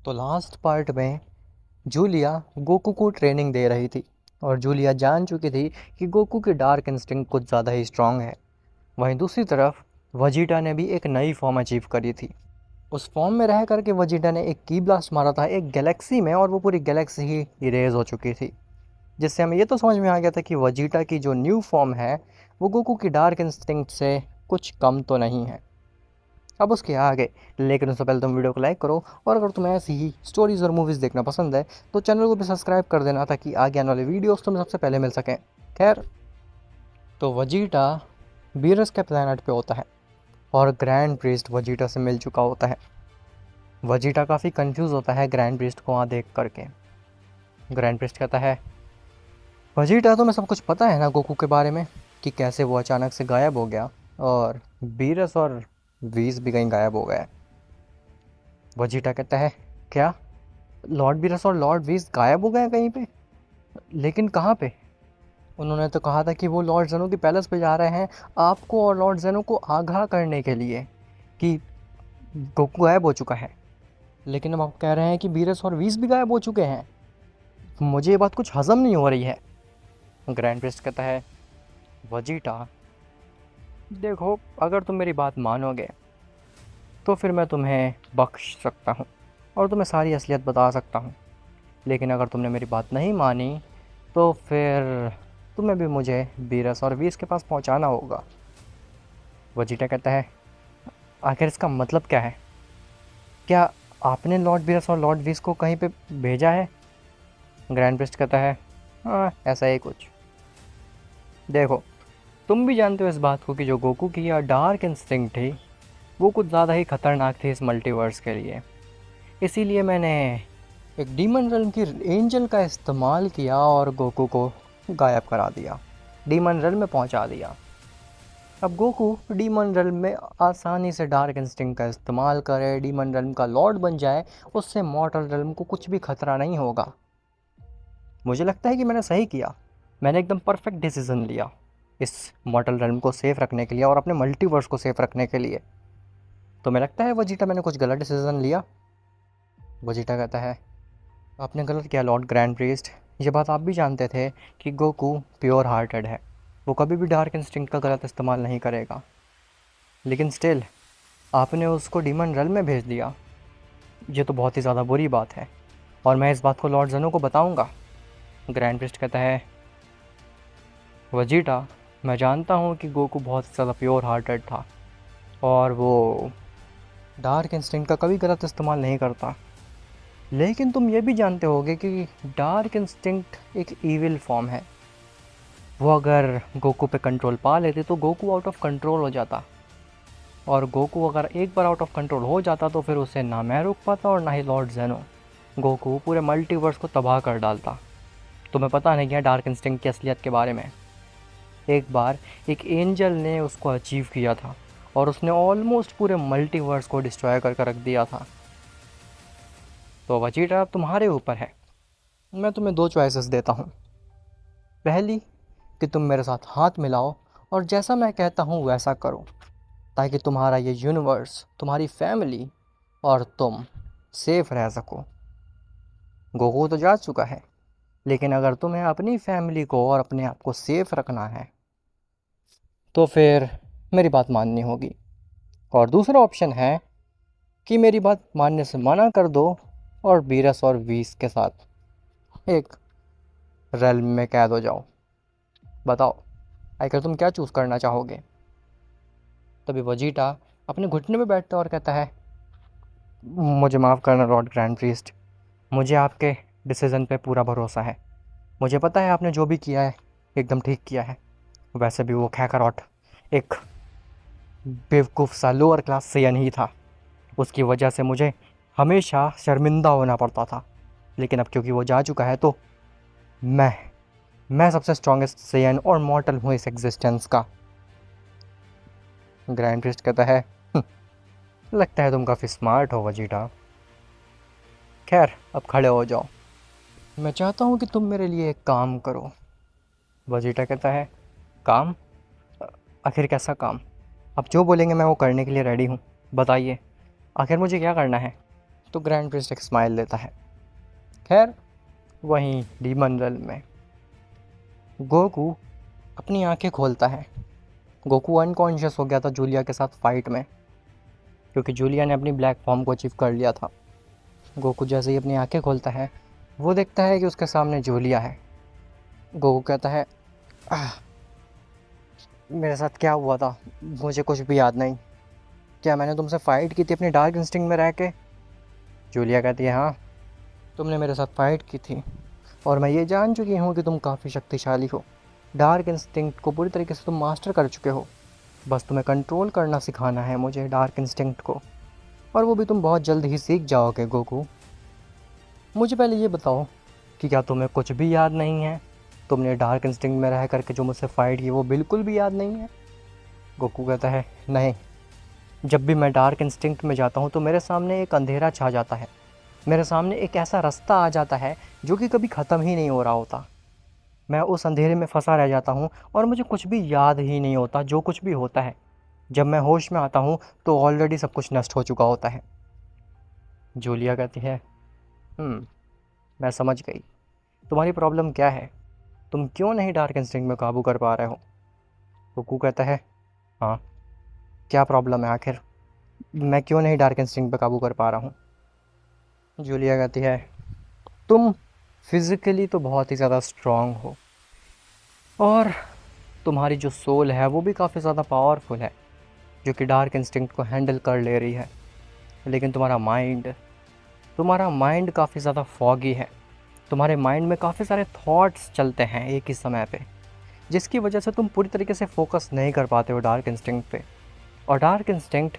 तो last part में Julia Goku को ट्रेनिंग दे रही थी और जूलिया जान चुकी थी कि गोकू की डार्क इंस्टिंक्ट कुछ ज़्यादा ही स्ट्रांग है। वहीं दूसरी तरफ वजीटा ने भी एक नई फॉर्म अचीव करी थी। उस फॉर्म में रह करके वजीटा ने एक की ब्लास्ट मारा था एक गैलेक्सी में और वो पूरी गैलेक्सी ही इरेज हो चुकी थी, जिससे हमें ये तो समझ में आ गया था कि वजीटा की जो न्यू फॉर्म है वो गोकू की डार्क इंस्टिंक्ट से कुछ कम तो नहीं है। अब उसके आगे, लेकिन उससे पहले तुम वीडियो को लाइक करो, और अगर तुम्हें ऐसी ही स्टोरीज़ और मूवीज़ देखना पसंद है तो चैनल को भी सब्सक्राइब कर देना ताकि आगे आने वाले वीडियोस तुम्हें सबसे पहले मिल सकें। खैर, तो वजीटा बीरस के प्लैनेट पे होता है और ग्रैंड प्रीस्ट वजीटा से मिल चुका होता है। वजीटा काफ़ी कंफ्यूज होता है ग्रैंड प्रीस्ट को वहाँ देख करके। ग्रैंड प्रीस्ट कहता है, वजीटा तुम्हें सब कुछ पता है ना गोकू के बारे में, कि कैसे वो अचानक से गायब हो गया और बीरस और वीस भी कहीं गायब हो गए। वजीटा कहता है, क्या लॉर्ड बीरस और लॉर्ड वीस गायब हो गए कहीं पे? लेकिन कहाँ पे? उन्होंने तो कहा था कि वो लॉर्ड जेनो के पैलेस पे जा रहे हैं आपको और लॉर्ड जेनो को आगाह करने के लिए कि गोकू गायब हो चुका है। लेकिन अब आप कह रहे हैं कि बीरस और वीस भी गायब हो चुके हैं। मुझे ये बात कुछ हजम नहीं हो रही है। ग्रैंड प्रिस्ट कहता है, वजीटा देखो, अगर तुम मेरी बात मानोगे तो फिर मैं तुम्हें बख्श सकता हूँ और तुम्हें सारी असलियत बता सकता हूँ। लेकिन अगर तुमने मेरी बात नहीं मानी तो फिर तुम्हें भी मुझे बीरस और वीस के पास पहुँचाना होगा। वजीटा कहता है, आखिर इसका मतलब क्या है? क्या आपने लॉर्ड बीरस और लॉर्ड वीस को कहीं पे भेजा है? ग्रैंड प्रिस्ट कहता है, हाँ ऐसा ही कुछ। देखो, तुम भी जानते हो इस बात को कि जो गोकू की यह डार्क इंस्टिंक्ट थी वो कुछ ज़्यादा ही खतरनाक थी इस मल्टीवर्स के लिए। इसीलिए मैंने एक डीमन रन की एंजल का इस्तेमाल किया और गोकू को गायब करा दिया, डीमन रन में पहुंचा दिया। अब गोकू डीमन रन में आसानी से डार्क इंस्टिंक्ट का इस्तेमाल करे, डीमन रन का लॉर्ड बन जाए, उससे मॉर्टल रन को कुछ भी खतरा नहीं होगा। मुझे लगता है कि मैंने सही किया। मैंने एकदम परफेक्ट डिसीजन लिया इस मॉर्टल रन को सेफ रखने के लिए और अपने मल्टीवर्स को सेफ रखने के लिए। तो मैं लगता है वजीटा मैंने कुछ गलत डिसीजन लिया। वजीटा कहता है, आपने गलत किया लॉर्ड ग्रैंड प्रीस्ट। ये बात आप भी जानते थे कि गोकू प्योर हार्टेड है, वो कभी भी डार्क इंस्टिंक्ट का गलत इस्तेमाल नहीं करेगा। लेकिन स्टिल आपने उसको डीमन रन में भेज दिया। ये तो बहुत ही ज़्यादा बुरी बात है और मैं इस बात को लॉर्ड जनो को बताऊंगा। ग्रैंड प्रीस्ट कहता है, वजीटा मैं जानता हूँ कि गोकू बहुत ज़्यादा प्योर हार्टेड था और वो डार्क इंस्टिंक्ट का कभी गलत इस्तेमाल नहीं करता। लेकिन तुम ये भी जानते होगे कि डार्क इंस्टिंक्ट एक ईविल फॉर्म है। वो अगर गोकू पे कंट्रोल पा लेते तो गोकू आउट ऑफ कंट्रोल हो जाता, और गोकू अगर एक बार आउट ऑफ कंट्रोल हो जाता तो फिर उसे ना मैं रोक पाता और ना ही लॉर्ड जेनो। गोकू पूरे मल्टीवर्स को तबाह कर डालता। तुम्हें पता नहीं है डार्क इंस्टिंक्ट की असलियत के बारे में। एक बार एक एंजल ने उसको अचीव किया था और उसने ऑलमोस्ट पूरे मल्टीवर्स को डिस्ट्रॉय करके रख दिया था। तो वजीटा अब तुम्हारे ऊपर है। मैं तुम्हें दो चॉइसेस देता हूँ। पहली, कि तुम मेरे साथ हाथ मिलाओ और जैसा मैं कहता हूँ वैसा करो, ताकि तुम्हारा ये यूनिवर्स, तुम्हारी फैमिली और तुम सेफ रह सको। गोकू तो जा चुका है, लेकिन अगर तुम्हें अपनी फैमिली को और अपने आप को सेफ रखना है तो फिर मेरी बात माननी होगी। और दूसरा ऑप्शन है कि मेरी बात मानने से मना कर दो और बीरस और वीस के साथ एक रेल्म में कैद हो जाओ। बताओ, आखिर तुम क्या चूज़ करना चाहोगे? तभी वजीटा अपने घुटने पे बैठता है और कहता है, मुझे माफ़ करना लॉर्ड ग्रैंड प्रीस्ट, मुझे आपके डिसीज़न पे पूरा भरोसा है। मुझे पता है आपने जो भी किया है एकदम ठीक किया है। वैसे भी वो खैकरॉट एक बेवकूफ़ सा लोअर क्लास सेयन ही था, उसकी वजह से मुझे हमेशा शर्मिंदा होना पड़ता था। लेकिन अब क्योंकि वो जा चुका है तो मैं मैं सबसे स्ट्रॉन्गेस्ट सेयन और मॉर्टल हूँ इस एग्जिस्टेंस का। ग्रैंड प्रीस्ट कहता है, लगता है तुम काफ़ी स्मार्ट हो वजीटा। खैर, अब खड़े हो जाओ, मैं चाहता हूँ कि तुम मेरे लिए एक काम करो। वजीटा कहता है, काम? आखिर कैसा काम? आप जो बोलेंगे मैं वो करने के लिए रेडी हूँ। बताइए, आखिर मुझे क्या करना है? तो ग्रैंड प्रिस्ट एक स्माइल देता है। खैर, वहीं डीमन रेल्म में गोकू अपनी आंखें खोलता है। गोकू अनकॉन्शियस हो गया था जूलिया के साथ फाइट में, क्योंकि जूलिया ने अपनी ब्लैक फॉर्म को अचीव कर लिया था। गोकू जैसे ही अपनी आंखें खोलता है, वो देखता है कि उसके सामने जूलिया है। गोकू कहता है, "आह, मेरे साथ क्या हुआ था मुझे कुछ भी याद नहीं। क्या मैंने तुमसे फ़ाइट की थी अपनी डार्क इंस्टिंक्ट में रह के?" जूलिया कहती है, हाँ, तुमने मेरे साथ फ़ाइट की थी और मैं ये जान चुकी हूँ कि तुम काफ़ी शक्तिशाली हो। डार्क इंस्टिंक्ट को पूरी तरीके से तुम मास्टर कर चुके हो। बस तुम्हें कंट्रोल करना सिखाना है मुझे डार्क इंस्टिंक्ट को, और वो भी तुम बहुत जल्द ही सीख जाओगे गोकू। मुझे पहले ये बताओ कि क्या तुम्हें कुछ भी याद नहीं है? तुमने डार्क इंस्टिंक्ट में रह करके जो मुझसे फ़ाइट की वो बिल्कुल भी याद नहीं है? गोकू कहता है, नहीं, जब भी मैं डार्क इंस्टिंक्ट में जाता हूँ तो मेरे सामने एक अंधेरा छा जाता है। मेरे सामने एक ऐसा रास्ता आ जाता है जो कि कभी ख़त्म ही नहीं हो रहा होता। मैं उस अंधेरे में फंसा रह जाता हूँ और मुझे कुछ भी याद ही नहीं होता जो कुछ भी होता है। जब मैं होश में आता हूँ तो ऑलरेडी सब कुछ नष्ट हो चुका होता है। जूलिया कहती है, मैं समझ गई। तुम्हारी प्रॉब्लम क्या है? तुम क्यों नहीं डार्क इंस्टिंक्ट में काबू कर पा रहे हो? गोकू कहता है, हाँ, क्या प्रॉब्लम है आखिर? मैं क्यों नहीं डार्क इंस्टिंक्ट पे काबू कर पा रहा हूँ? जूलिया कहती है, तुम फिज़िकली तो बहुत ही ज़्यादा स्ट्रांग हो, और तुम्हारी जो सोल है वो भी काफ़ी ज़्यादा पावरफुल है, जो कि डार्क इंस्टिंक्ट को हैंडल कर ले रही है। लेकिन तुम्हारा माइंड काफ़ी ज़्यादा फॉगी है। तुम्हारे माइंड में काफ़ी सारे थॉट्स चलते हैं एक ही समय पे, जिसकी वजह से तुम पूरी तरीके से फोकस नहीं कर पाते हो डार्क इंस्टिंक्ट पे। और डार्क इंस्टिंक्ट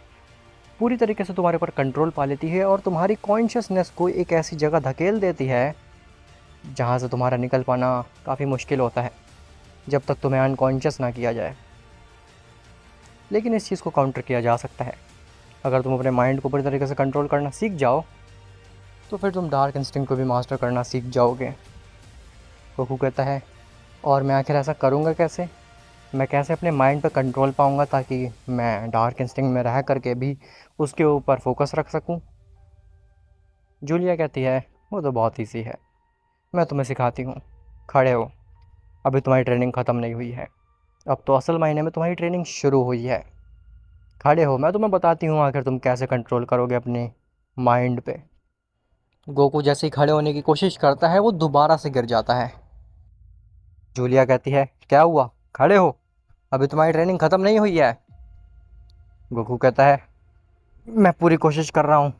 पूरी तरीके से तुम्हारे ऊपर कंट्रोल पा लेती है और तुम्हारी कॉन्शियसनेस को एक ऐसी जगह धकेल देती है जहाँ से तुम्हारा निकल पाना काफ़ी मुश्किल होता है, जब तक तुम्हें अनकॉन्शियस ना किया जाए। लेकिन इस चीज़ को काउंटर किया जा सकता है। अगर तुम अपने माइंड को पूरी तरीके से कंट्रोल करना सीख जाओ तो फिर तुम डार्क इंस्टिंक्ट को भी मास्टर करना सीख जाओगे। गोकू कहता है, और मैं आखिर ऐसा करूँगा कैसे? मैं कैसे अपने माइंड पर कंट्रोल पाऊँगा ताकि मैं डार्क इंस्टिंक्ट में रह करके भी उसके ऊपर फोकस रख सकूँ? जूलिया कहती है, वो तो बहुत ईजी है, मैं तुम्हें सिखाती हूँ। खड़े हो, अभी तुम्हारी ट्रेनिंग ख़त्म नहीं हुई है, अब तो असल महीने में तुम्हारी ट्रेनिंग शुरू हुई है। खड़े हो, मैं तुम्हें बताती हूँ आखिर तुम कैसे कंट्रोल करोगे अपने माइंड पे। गोकू जैसे ही खड़े होने की कोशिश करता है वो दोबारा से गिर जाता है। जूलिया कहती है, क्या हुआ? खड़े हो, अभी तुम्हारी ट्रेनिंग ख़त्म नहीं हुई है। गोकू कहता है, मैं पूरी कोशिश कर रहा हूँ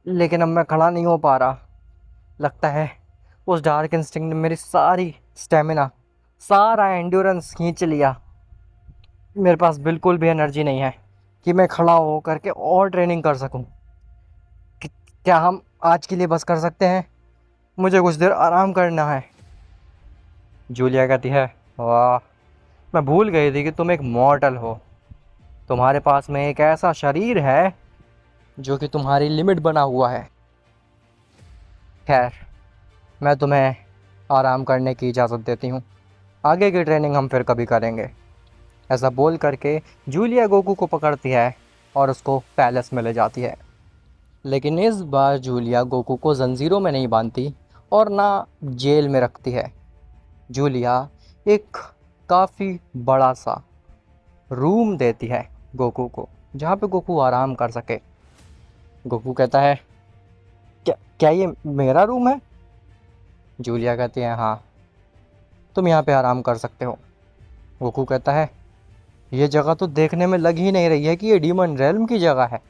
लेकिन अब मैं खड़ा नहीं हो पा रहा। लगता है उस डार्क इंस्टिंक्ट ने मेरी सारी स्टेमिना, सारा एंड्योरेंस खींच लिया। मेरे पास बिल्कुल भी एनर्जी नहीं है कि मैं खड़ा हो करके और ट्रेनिंग कर सकूं। क्या हम आज के लिए बस कर सकते हैं? मुझे कुछ देर आराम करना है। जूलिया कहती है, वाह, मैं भूल गई थी कि तुम एक मॉर्टल हो। तुम्हारे पास में एक ऐसा शरीर है जो कि तुम्हारी लिमिट बना हुआ है। खैर, मैं तुम्हें आराम करने की इजाज़त देती हूँ, आगे की ट्रेनिंग हम फिर कभी करेंगे। ऐसा बोल करके जूलिया गोकू को पकड़ती है और उसको पैलेस में ले जाती है। लेकिन इस बार जूलिया गोकू को जंजीरों में नहीं बांधती और ना जेल में रखती है। जूलिया एक काफ़ी बड़ा सा रूम देती है गोकू को, जहाँ पे गोकू आराम कर सके। गोकू कहता है, क्या क्या ये मेरा रूम है? जूलिया कहती है, हाँ, तुम यहाँ पे आराम कर सकते हो। गोकू कहता है, ये जगह तो देखने में लग ही नहीं रही है कि ये डीमन रेल्म की जगह है।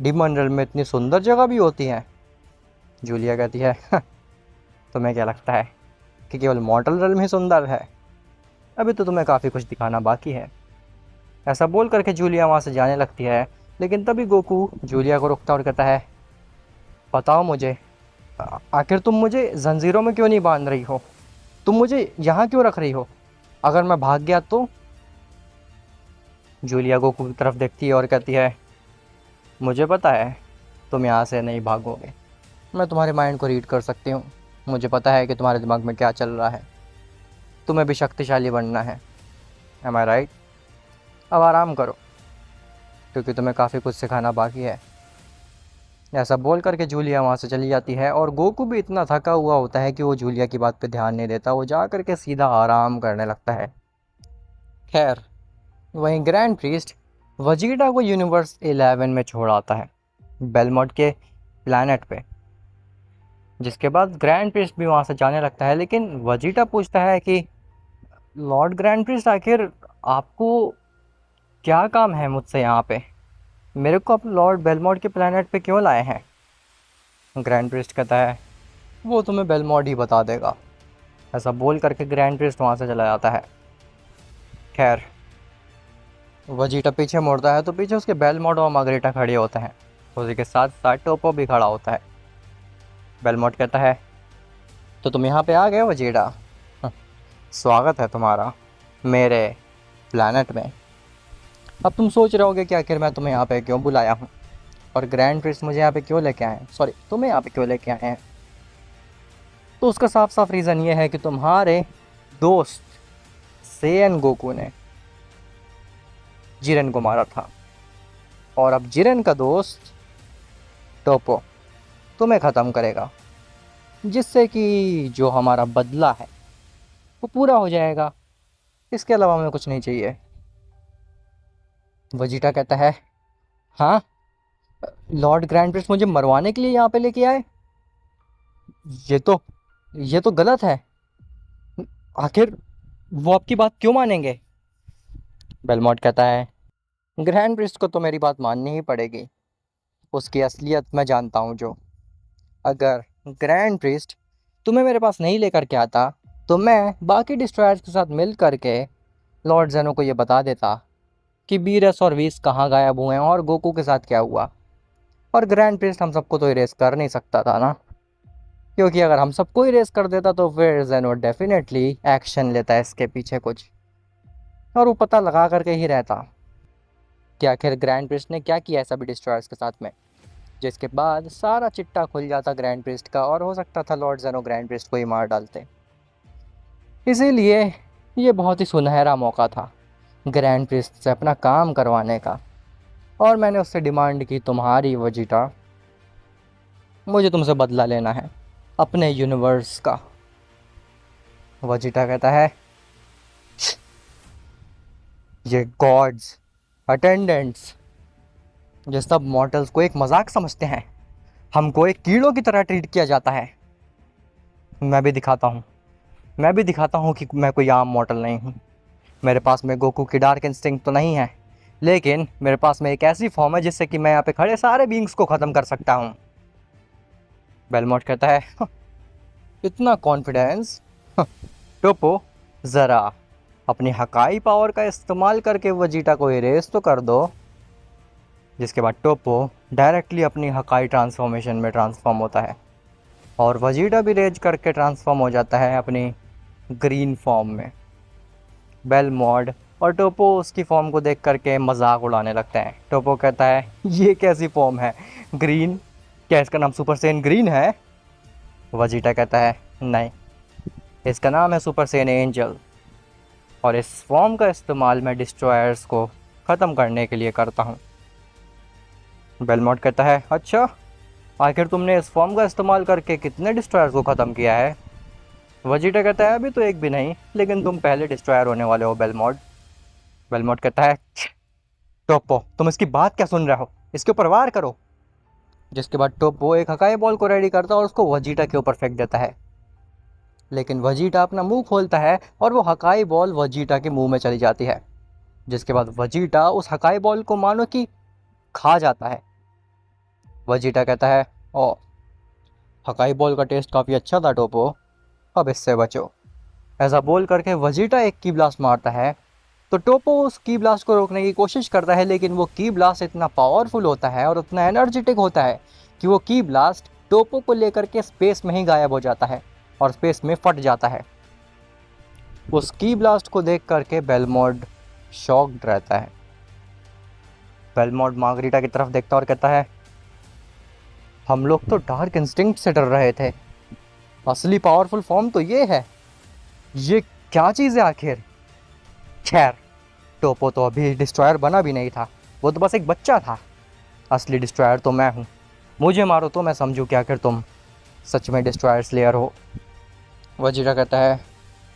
डीमन रेल्म में इतनी सुंदर जगह भी होती हैं? जूलिया कहती है, तुम्हें क्या लगता है कि केवल मॉर्टल रेल्म ही सुंदर है? अभी तो तुम्हें काफ़ी कुछ दिखाना बाकी है। ऐसा बोल करके जूलिया वहाँ से जाने लगती है, लेकिन तभी गोकू जूलिया को रोकता और कहता है, बताओ मुझे, आखिर तुम मुझे जंजीरों में क्यों नहीं बांध रही हो? तुम मुझे यहाँ क्यों रख रही हो? अगर मैं भाग गया तो? जूलिया गोकू की तरफ देखती है और कहती है, मुझे पता है तुम यहाँ से नहीं भागोगे। मैं तुम्हारे माइंड को रीड कर सकती हूँ। मुझे पता है कि तुम्हारे दिमाग में क्या चल रहा है। तुम्हें भी शक्तिशाली बनना है, एम आई राइट? अब आराम करो, क्योंकि तुम्हें काफ़ी कुछ सिखाना बाकी है। ऐसा बोल करके जूलिया वहाँ से चली जाती है और गोकू भी इतना थका हुआ होता है कि वो जूलिया की बात पे ध्यान नहीं देता, वो जा करके सीधा आराम करने लगता है। खैर, वहीं ग्रैंड प्रीस्ट वजीटा को यूनिवर्स 11 में छोड़ आता है, बेलमोट के प्लैनेट पे। जिसके बाद ग्रैंड प्रीस्ट भी वहाँ से जाने लगता है, लेकिन वजीटा पूछता है कि लॉर्ड ग्रैंड प्रीस्ट, आखिर आपको क्या काम है मुझसे यहाँ पे? मेरे को आप लॉर्ड बेलमोट के प्लैनेट पे क्यों लाए हैं? ग्रैंड प्रीस्ट कहता है वो तुम्हें बेलमोट ही बता देगा। ऐसा बोल करके ग्रैंड प्रीस्ट वहाँ से चला जाता है। खैर, वजीटा पीछे मुड़ता है तो पीछे उसके बेलमोट और मार्गरेटा खड़े होते हैं, उसी के साथ साथ टोपो भी खड़ा होता है। बेलमोट कहता है तो तुम यहाँ पे आ गए वजीटा, स्वागत है तुम्हारा मेरे प्लैनेट में। अब तुम सोच रहे होगे कि आखिर मैं तुम्हें यहाँ पे क्यों बुलाया हूँ और ग्रैंड प्रिंस मुझे यहाँ पे क्यों लेके आए हैं, सॉरी तुम्हें यहाँ पे क्यों लेके आए हैं। तो उसका साफ साफ रीज़न ये है कि तुम्हारे दोस्त सेयन गोकू ने जिरेन को मारा था और अब जिरेन का दोस्त टोपो तुम्हें ख़त्म करेगा, जिससे कि जो हमारा बदला है वो पूरा हो जाएगा। इसके अलावा हमें कुछ नहीं चाहिए। वजीटा कहता है हाँ, लॉर्ड ग्रैंड प्रिंस मुझे मरवाने के लिए यहाँ पे लेके आए? ये तो ये तो गलत है। आखिर वो आपकी बात क्यों मानेंगे? बेलमोट कहता है ग्रैंड प्रिंस को तो मेरी बात माननी ही पड़ेगी, उसकी असलियत मैं जानता हूँ। जो अगर ग्रैंड प्रिस्ट तुम्हें मेरे पास नहीं लेकर के आता तो मैं बाकी डिस्ट्रॉयर्स के साथ मिल करके लॉर्ड जेनो को ये बता देता कि बीरस और वीस कहाँ गायब हुए हैं और गोकू के साथ क्या हुआ। और ग्रैंड प्रिस्ट हम सबको तो इरेज कर नहीं सकता था ना, क्योंकि अगर हम सबको इरेज कर देता तो फिर जेनो डेफिनेटली एक्शन लेता है इसके पीछे कुछ, और वो पता लगा करके ही रहता कि आखिर ग्रैंड प्रिस्ट ने क्या किया है सभी डिस्ट्रॉयर्स के साथ में। जिसके बाद सारा चिट्टा खुल जाता ग्रैंड प्रिस्ट का, और हो सकता था लॉर्ड जेनो ग्रैंड प्रिस्ट को ही मार डालते। इसीलिए ये बहुत ही सुनहरा मौका था ग्रैंड प्रिस्ट से अपना काम करवाने का, और मैंने उससे डिमांड की तुम्हारी वजीटा, मुझे तुमसे बदला लेना है अपने यूनिवर्स का। वजीटा कहता है ये गॉड्स, अटेंडेंट्स, ये सब मॉर्टल्स को एक मजाक समझते हैं, हमको एक कीड़ों की तरह ट्रीट किया जाता है। मैं भी दिखाता हूँ कि मैं कोई आम मॉर्टल नहीं हूँ। मेरे पास में गोकू की डार्क इंस्टिंक्ट तो नहीं है, लेकिन मेरे पास में एक ऐसी फॉर्म है जिससे कि मैं यहाँ पे खड़े सारे बींग्स को ख़त्म कर सकता हूँ। बेलमोट कहता है इतना कॉन्फिडेंस? टोपो, ज़रा अपनी हकाई पावर का इस्तेमाल करके वजीटा को इरेज तो कर दो। जिसके बाद टोपो डायरेक्टली अपनी हकाई ट्रांसफॉर्मेशन में ट्रांसफॉर्म होता है और वजीटा भी रेज करके ट्रांसफॉर्म हो जाता है अपनी ग्रीन फॉर्म में। बेलमोट और टोपो उसकी फॉर्म को देख करके मजाक उड़ाने लगते हैं। टोपो कहता है ये कैसी फॉर्म है ग्रीन, क्या इसका नाम सुपर सेन ग्रीन है? वजीटा कहता है नहीं, इसका नाम है सुपर सेन एंजल, और इस फॉर्म का इस्तेमाल मैं डिस्ट्रॉयर्स को ख़त्म करने के लिए करता हूँ। बेलमोट कहता है अच्छा, आखिर तुमने इस फॉर्म का इस्तेमाल करके कितने डिस्ट्रॉयर्स को ख़त्म किया है? वजीटा कहता है अभी तो एक भी नहीं, लेकिन तुम पहले डिस्ट्रॉयर होने वाले हो बेलमोट। बेलमोट कहता है टोपो, तुम इसकी बात क्या सुन रहे हो, इसके ऊपर वार करो। जिसके बाद टोपो एक हकाई बॉल को रेडी करता है और उसको वजीटा के ऊपर फेंक देता है, लेकिन वजीटा अपना मुंह खोलता है और वो हकाई बॉल वजीटा के मुंह में चली जाती है। जिसके बाद वजीटा उस हकाई बॉल को मानो कि खा जाता है। वजीटा कहता है ओ, हकाई बॉल का टेस्ट काफ़ी अच्छा था टोपो, अब इससे बचो। ऐसा बोल करके वजीटा एक की ब्लास्ट मारता है, तो टोपो उस की ब्लास्ट को रोकने की कोशिश करता है, लेकिन वो की ब्लास्ट इतना पावरफुल होता है और उतना एनर्जेटिक होता है कि वो की ब्लास्ट टोपो को लेकर के स्पेस में ही गायब हो जाता है और स्पेस में फट जाता है। उस की ब्लास्ट को देख करके बेलमोट शॉक्ड रहता है। बेलमोट मार्गरीटा की तरफ देखता और कहता है हम लोग तो डार्क इंस्टिंक्ट से डर रहे थे, असली पावरफुल फॉर्म तो ये है, ये क्या चीज़ है आखिर? खैर, टोपो तो अभी डिस्ट्रॉयर बना भी नहीं था, वो तो बस एक बच्चा था, असली डिस्ट्रॉयर तो मैं हूँ। मुझे मारो तो मैं समझूँ कि आखिर तुम सच में डिस्ट्रॉयर स्लेयर हो। वजीरा कहता है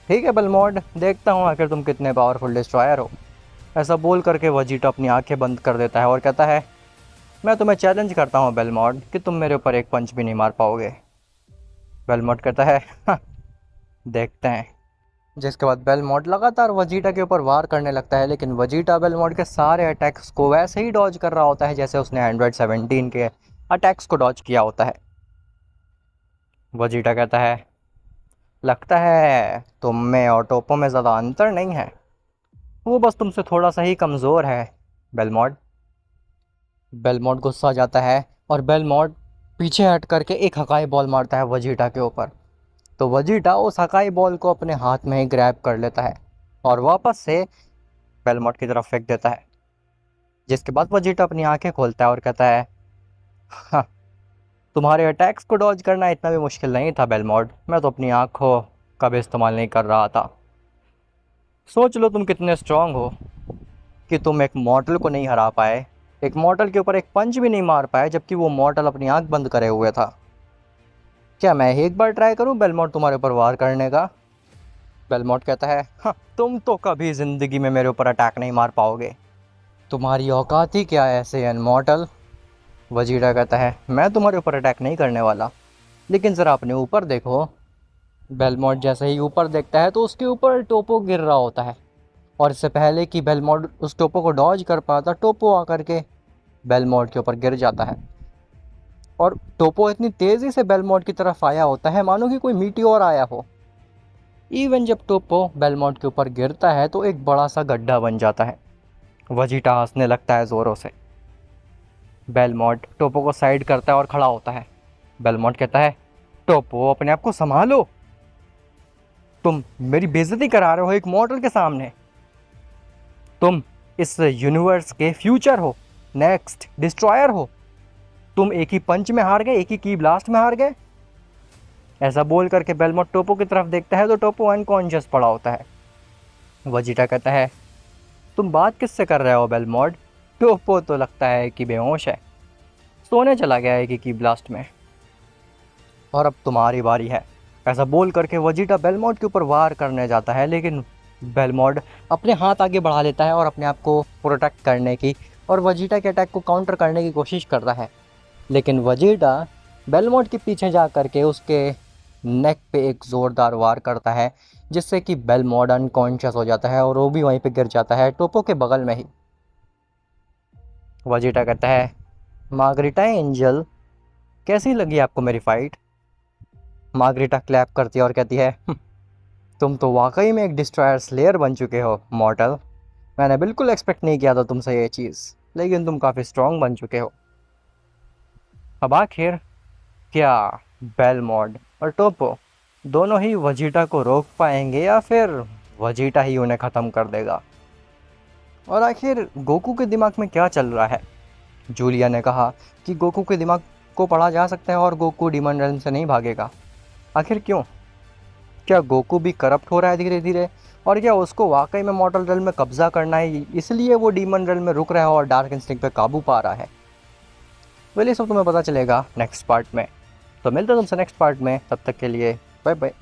ठीक है बेलमोंड, देखता हूँ आखिर तुम कितने पावरफुल डिस्ट्रॉयर हो। ऐसा बोल करके वजीटा अपनी आंखें बंद कर देता है और कहता है मैं तुम्हें चैलेंज करता हूँ बेलमोंड कि तुम मेरे ऊपर एक पंच भी नहीं मार पाओगे। बेलमोंड कहता है "हाँ, देखते हैं। जिसके बाद बेलमोंड लगातार वजीटा के ऊपर वार करने लगता है, लेकिन वजीटा बेलमोंड के सारे अटैक्स को वैसे ही डॉज कर रहा होता है जैसे उसने एंड्रॉयड 17 के अटैक्स को डॉज किया होता है। वजीटा कहता है लगता है तुम में और टोपो में ज़्यादा अंतर नहीं है, वो बस तुमसे थोड़ा सा ही कमज़ोर है बेलमोंड। बेलमोंड गुस्सा आ जाता है और बेलमोंड पीछे हट करके एक हकाई बॉल मारता है वजीटा के ऊपर। तो वजीटा उस हकाई बॉल को अपने हाथ में ही ग्रैब कर लेता है और वापस से बेलमोंड की तरफ फेंक देता है। जिसके बाद वजीटा अपनी आंखें खोलता है और कहता है हाँ, तुम्हारे अटैक्स को डॉज करना इतना भी मुश्किल नहीं था बेलमोंड, मैं तो अपनी आंखों का भी इस्तेमाल नहीं कर रहा था। सोच लो तुम कितने स्ट्रांग हो कि तुम एक मॉर्टल को नहीं हरा पाए, एक मॉर्टल के ऊपर एक पंच भी नहीं मार पाए, जबकि वो मॉर्टल अपनी आंख बंद करे हुए था। क्या मैं एक बार ट्राई करूं बेलमोंड तुम्हारे ऊपर वार करने का? बेलमोंड कहता है हाँ, तुम तो कभी ज़िंदगी में मेरे ऊपर अटैक नहीं मार पाओगे, तुम्हारी औकात ही क्या है ऐसे अनमॉर्टल। वजीरा कहता है मैं तुम्हारे ऊपर अटैक नहीं करने वाला, लेकिन ज़रा अपने ऊपर देखो। बेलमोंड जैसे ही ऊपर देखता है तो उसके ऊपर टोपो गिर रहा होता है, और इससे पहले कि बेलमोंड उस टोपो को डॉज कर पाता, टोपो आकर के बेलमोंड के ऊपर गिर जाता है। और टोपो इतनी तेज़ी से बेलमोंड की तरफ आया होता है मानो कि कोई मीटियोर आया हो। इवन जब टोपो बेलमोंड के ऊपर गिरता है तो एक बड़ा सा गड्ढा बन जाता है। वजीटा हंसने लगता है ज़ोरों से। बेलमोंड टोपो को साइड करता है और खड़ा होता है। बेलमोंड कहता है टोपो अपने आप को संभालो, तुम मेरी बेइज्जती करा रहे हो एक मॉर्टल के सामने। तुम इस यूनिवर्स के फ्यूचर हो, नेक्स्ट डिस्ट्रॉयर हो। तुम एक ही पंच में हार गए, एक ही की ब्लास्ट में हार गए। ऐसा बोल करके बेलमोंड टोपो की तरफ देखता है तो टोपो अनकॉन्शियस पड़ा होता है। वजीटा कहता है तुम बात किससे कर रहे हो बेलमोंड? टोपो तो लगता है कि बेहोश है, सोने चला गया है की ब्लास्ट में, और अब तुम्हारी बारी है। ऐसा बोल करके वजीटा बेलमोंड के ऊपर वार करने जाता है, लेकिन बेलमोंड अपने हाथ आगे बढ़ा लेता है और अपने आप को प्रोटेक्ट करने की और वजीटा के अटैक को काउंटर करने की कोशिश करता है। लेकिन वजीटा बेलमोंड के पीछे जा करके उसके नेक पे एक ज़ोरदार वार करता है, जिससे कि बेलमोंड अनकॉन्शियस हो जाता है और वो भी वहीं पे गिर जाता है, टोपो के बगल में ही। वजीटा कहता है मार्गरिटा एंजल, कैसी लगी आपको मेरी फ़ाइट? मार्गरिटा क्लैप करती है और कहती है तुम तो वाकई में एक डिस्ट्रॉयर स्लेयर बन चुके हो मॉर्टल। मैंने बिल्कुल एक्सपेक्ट नहीं किया था तुमसे ये चीज़, लेकिन तुम काफ़ी स्ट्रॉन्ग बन चुके हो। अब आखिर क्या बेलमोंड और टोपो दोनों ही वजीटा को रोक पाएंगे या फिर वजीटा ही उन्हें ख़त्म कर देगा? और आखिर गोकू के दिमाग में क्या चल रहा है? जूलिया ने कहा कि गोकू के दिमाग को पढ़ा जा सकता है और गोकू डीमन रेल्म से नहीं भागेगा। आखिर क्यों? क्या गोकू भी करप्ट हो रहा है धीरे धीरे, और क्या उसको वाकई में मॉर्टल रेल्म में कब्जा करना है, इसलिए वो डीमन रेल्म में रुक रहा है और डार्क इंस्टिंक्ट पे काबू पा रहा है? ये सब तुम्हें पता चलेगा नेक्स्ट पार्ट में। तो मिलते हैं तुमसे नेक्स्ट पार्ट में, तब तक के लिए बाय बाय।